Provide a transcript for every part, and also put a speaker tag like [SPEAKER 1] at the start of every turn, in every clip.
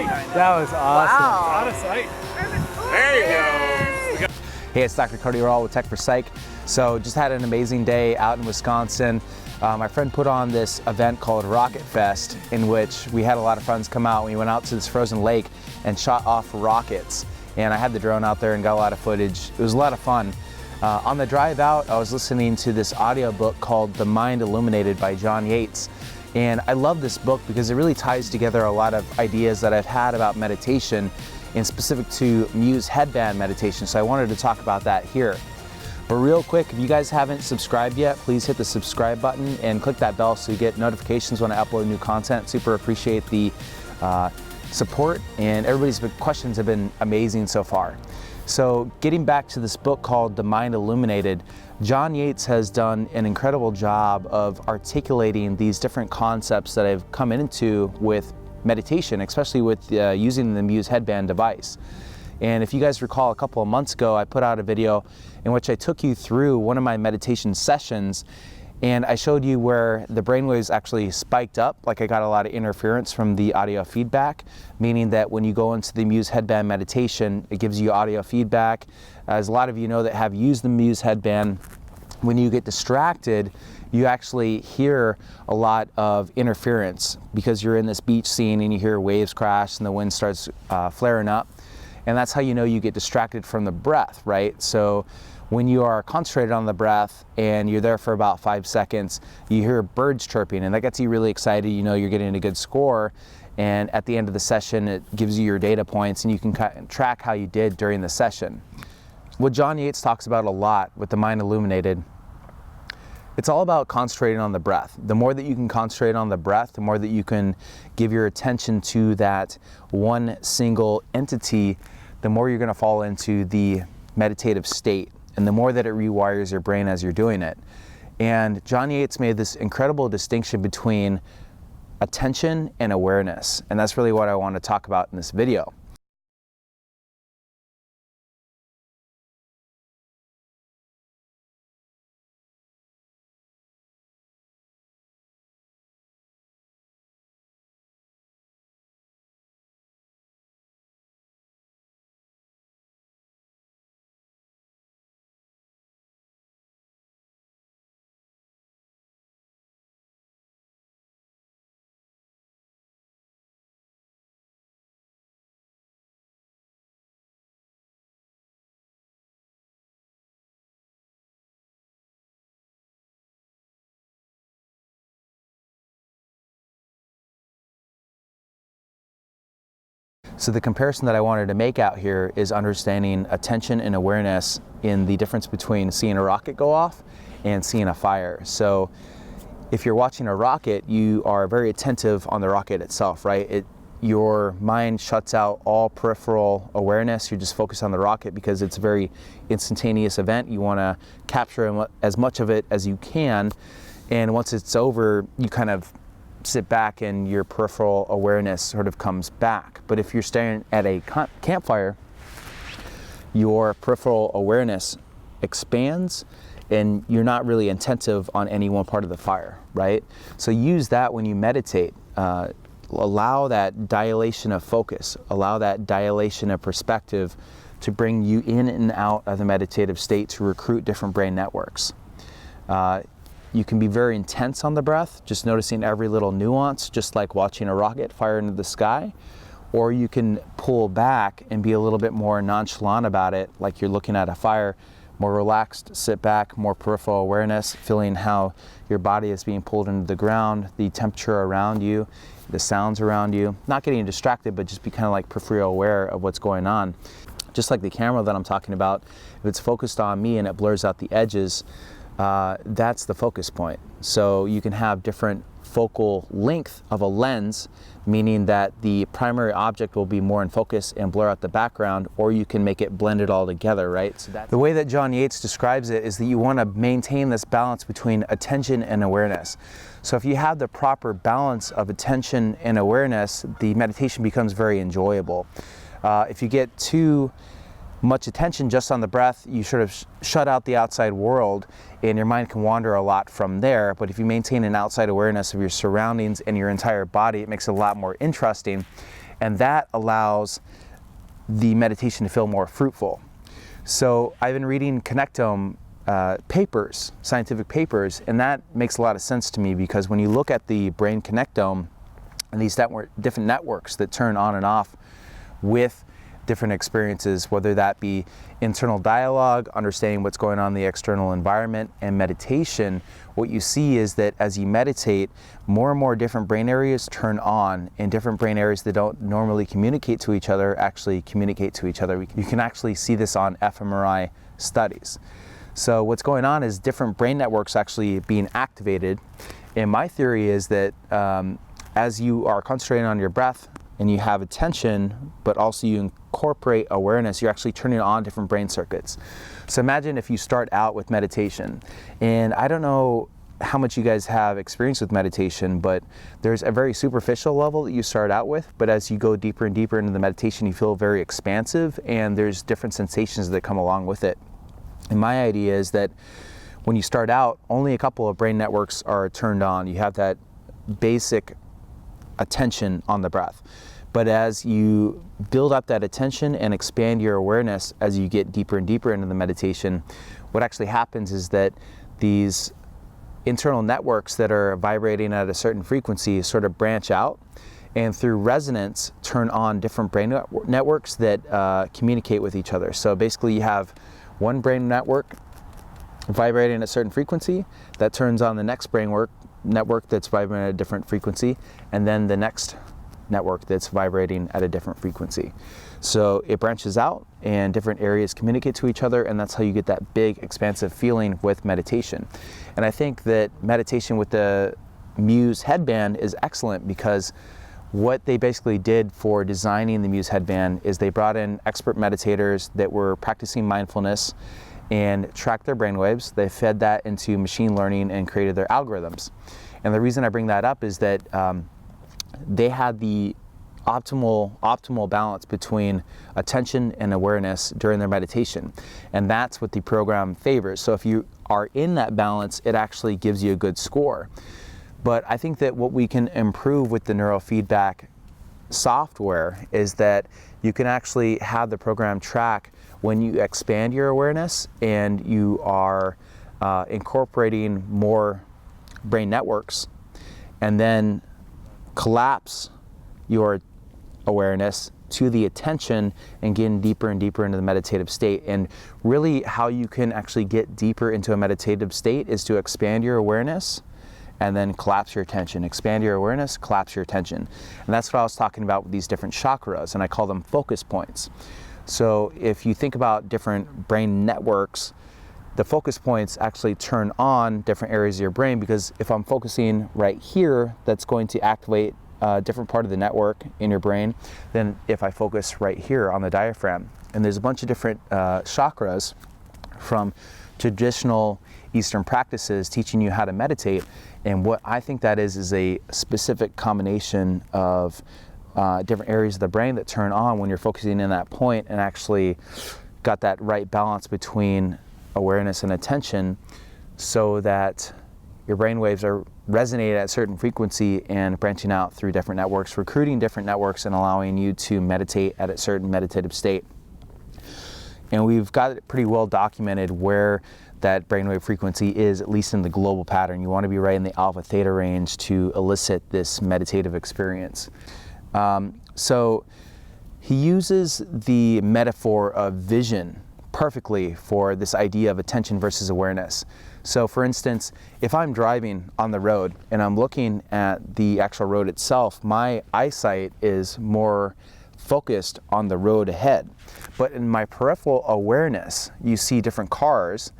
[SPEAKER 1] sight.
[SPEAKER 2] That was awesome.
[SPEAKER 3] Wow.
[SPEAKER 1] Out of sight. There you go.
[SPEAKER 2] Hey, it's Dr. Cody Rall with Techforpsych. So just had an amazing day out in Wisconsin. My friend put on this event called Rocket Fest, in which we had a lot of friends come out. We went out to this frozen lake and shot off rockets. And I had the drone out there and got a lot of footage. It was a lot of fun. On the drive out, I was listening to this audiobook called The Mind Illuminated by John Yates. And I love this book because it really ties together a lot of ideas that I've had about meditation, and specific to Muse Headband meditation. So I wanted to talk about that here. But real quick, if you guys haven't subscribed yet, please hit the subscribe button and click that bell so you get notifications when I upload new content. Super appreciate the support, and everybody's questions have been amazing so far. So getting back to this book called The Mind Illuminated, John Yates has done an incredible job of articulating these different concepts that I've come into with meditation, especially with using the Muse Headband device. And if you guys recall, a couple of months ago, I put out a video in which I took you through one of my meditation sessions, and I showed you where the brainwaves actually spiked up, like I got a lot of interference from the audio feedback, meaning that when you go into the Muse Headband meditation, it gives you audio feedback. As a lot of you know that have used the Muse Headband, when you get distracted, you actually hear a lot of interference because you're in this beach scene and you hear waves crash and the wind starts flaring up. And that's how you know you get distracted from the breath, right? So when you are concentrated on the breath and you're there for about 5 seconds, you hear birds chirping, and that gets you really excited. You know you're getting a good score. And at the end of the session, it gives you your data points and you can track how you did during the session. What John Yates talks about a lot with The Mind Illuminated, it's all about concentrating on the breath. The more that you can concentrate on the breath, the more that you can give your attention to that one single entity, the more you're going to fall into the meditative state, and the more that it rewires your brain as you're doing it. And John Yates made this incredible distinction between attention and awareness, and that's really what I want to talk about in this video. So the comparison that I wanted to make out here is understanding attention and awareness in the difference between seeing a rocket go off and seeing a fire. So if you're watching a rocket, you are very attentive on the rocket itself, right? Your mind shuts out all peripheral awareness. You're just focused on the rocket because it's a very instantaneous event. You want to capture as much of it as you can. And once it's over, you kind of sit back and your peripheral awareness sort of comes back. But if you're staring at a campfire, your peripheral awareness expands and you're not really attentive on any one part of the fire, right? So use that when you meditate. Allow that dilation of focus, allow that dilation of perspective to bring you in and out of the meditative state to recruit different brain networks. You can be very intense on the breath, just noticing every little nuance, just like watching a rocket fire into the sky. Or you can pull back and be a little bit more nonchalant about it, like you're looking at a fire, more relaxed, sit back, more peripheral awareness, feeling how your body is being pulled into the ground, the temperature around you, the sounds around you. Not getting distracted, but just be kind of like peripherally aware of what's going on. Just like the camera that I'm talking about, if it's focused on me and it blurs out the edges, that's the focus point. So you can have different focal length of a lens, meaning that the primary object will be more in focus and blur out the background, or you can make it blend it all together, right? So the way that John Yates describes it is that you want to maintain this balance between attention and awareness. So if you have the proper balance of attention and awareness, the meditation becomes very enjoyable. If you get too much attention just on the breath, you sort of shut out the outside world and your mind can wander a lot from there. But if you maintain an outside awareness of your surroundings and your entire body, it makes it a lot more interesting. and that allows the meditation to feel more fruitful. So I've been reading connectome papers, scientific papers, and that makes a lot of sense to me, because when you look at the brain connectome and these different networks that turn on and off with different experiences, whether that be internal dialogue, understanding what's going on in the external environment, and meditation, what you see is that as you meditate, more and more different brain areas turn on, and different brain areas that don't normally communicate to each other actually communicate to each other. You can actually see this on fMRI studies. So what's going on is different brain networks actually being activated, and my theory is that as you are concentrating on your breath and you have attention, but also you incorporate awareness, you're actually turning on different brain circuits. So imagine if you start out with meditation, and I don't know how much you guys have experience with meditation, but there's a very superficial level that you start out with, but as you go deeper and deeper into the meditation, you feel very expansive, and there's different sensations that come along with it. And my idea is that when you start out, only a couple of brain networks are turned on. You have that basic attention on the breath. But as you build up that attention and expand your awareness as you get deeper and deeper into the meditation, what actually happens is that these internal networks that are vibrating at a certain frequency sort of branch out, and through resonance turn on different brain networks that communicate with each other. So basically you have one brain network vibrating at a certain frequency that turns on the next brain network that's vibrating at a different frequency, and then the next network that's vibrating at a different frequency. So it branches out and different areas communicate to each other, and that's how you get that big expansive feeling with meditation. And I think that meditation with the Muse Headband is excellent, because what they basically did for designing the Muse Headband is they brought in expert meditators that were practicing mindfulness and tracked their brainwaves. They fed that into machine learning and created their algorithms. And the reason I bring that up is that they had the optimal balance between attention and awareness during their meditation. And that's what the program favors. So if you are in that balance, it actually gives you a good score. But I think that what we can improve with the neurofeedback software is that you can actually have the program track when you expand your awareness and you are incorporating more brain networks, and then collapse your awareness to the attention and getting deeper and deeper into the meditative state. And really how you can actually get deeper into a meditative state is to expand your awareness and then collapse your attention. Expand your awareness, collapse your attention. And that's what I was talking about with these different chakras, and I call them focus points. So if you think about different brain networks, the focus points actually turn on different areas of your brain, because if I'm focusing right here, that's going to activate a different part of the network in your brain than if I focus right here on the diaphragm. And there's a bunch of different chakras from traditional Eastern practices teaching you how to meditate. And what I think that is a specific combination of different areas of the brain that turn on when you're focusing in that point, and actually got that right balance between awareness and attention, so that your brain waves are resonating at a certain frequency and branching out through different networks, recruiting different networks, and allowing you to meditate at a certain meditative state. And we've got it pretty well documented where that brainwave frequency is, at least in the global pattern. You want to be right in the alpha theta range to elicit this meditative experience. So he uses the metaphor of vision perfectly for this idea of attention versus awareness. So for instance, if I'm driving on the road and I'm looking at the actual road itself, my eyesight is more focused on the road ahead. But in my peripheral awareness, you see different cars,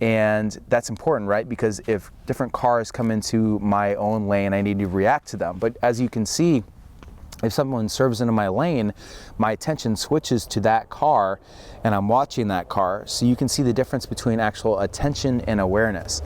[SPEAKER 2] and that's important, right? Because if different cars come into my own lane, I need to react to them. But as you can see, if someone serves into my lane, my attention switches to that car and I'm watching that car. So you can see the difference between actual attention and awareness.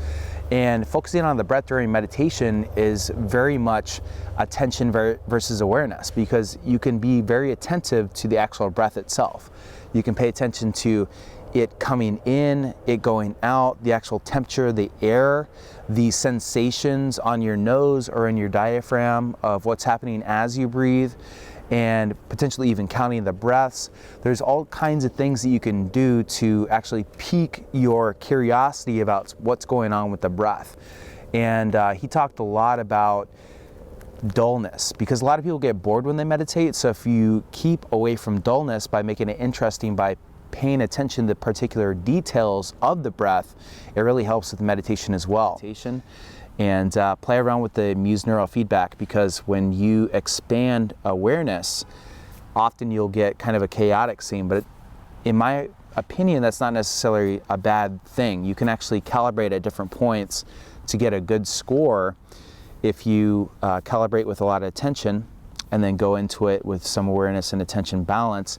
[SPEAKER 2] And focusing on the breath during meditation is very much attention versus awareness, because you can be very attentive to the actual breath itself. You can pay attention to it coming in, it going out, the actual temperature, the air, the sensations on your nose or in your diaphragm of what's happening as you breathe. and potentially even counting the breaths. There's all kinds of things that you can do to actually pique your curiosity about what's going on with the breath. And he talked a lot about dullness, because a lot of people get bored when they meditate. So if you keep away from dullness by making it interesting, by paying attention to particular details of the breath, it really helps with meditation as well. And play around with the Muse neurofeedback, because when you expand awareness, often you'll get kind of a chaotic scene, but in my opinion, that's not necessarily a bad thing. You can actually calibrate at different points to get a good score if you calibrate with a lot of attention and then go into it with some awareness and attention balance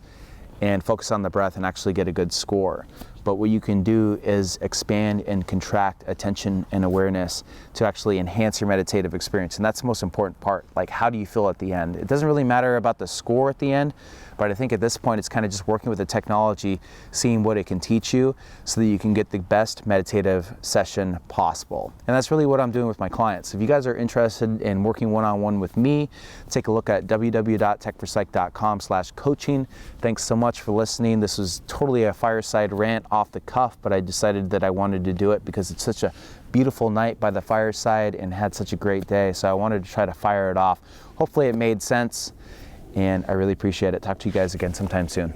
[SPEAKER 2] and focus on the breath and actually get a good score. But what you can do is expand and contract attention and awareness to actually enhance your meditative experience. And that's the most important part. Like, how do you feel at the end? It doesn't really matter about the score at the end, but I think at this point it's kind of just working with the technology, seeing what it can teach you so that you can get the best meditative session possible. And that's really what I'm doing with my clients. If you guys are interested in working one-on-one with me, take a look at www.techforpsych.com/coaching. Thanks so much for listening. This was totally a fireside rant off the cuff, but I decided that I wanted to do it because it's such a beautiful night by the fireside and had such a great day. So I wanted to try to fire it off. Hopefully it made sense, and I really appreciate it. Talk to you guys again sometime soon.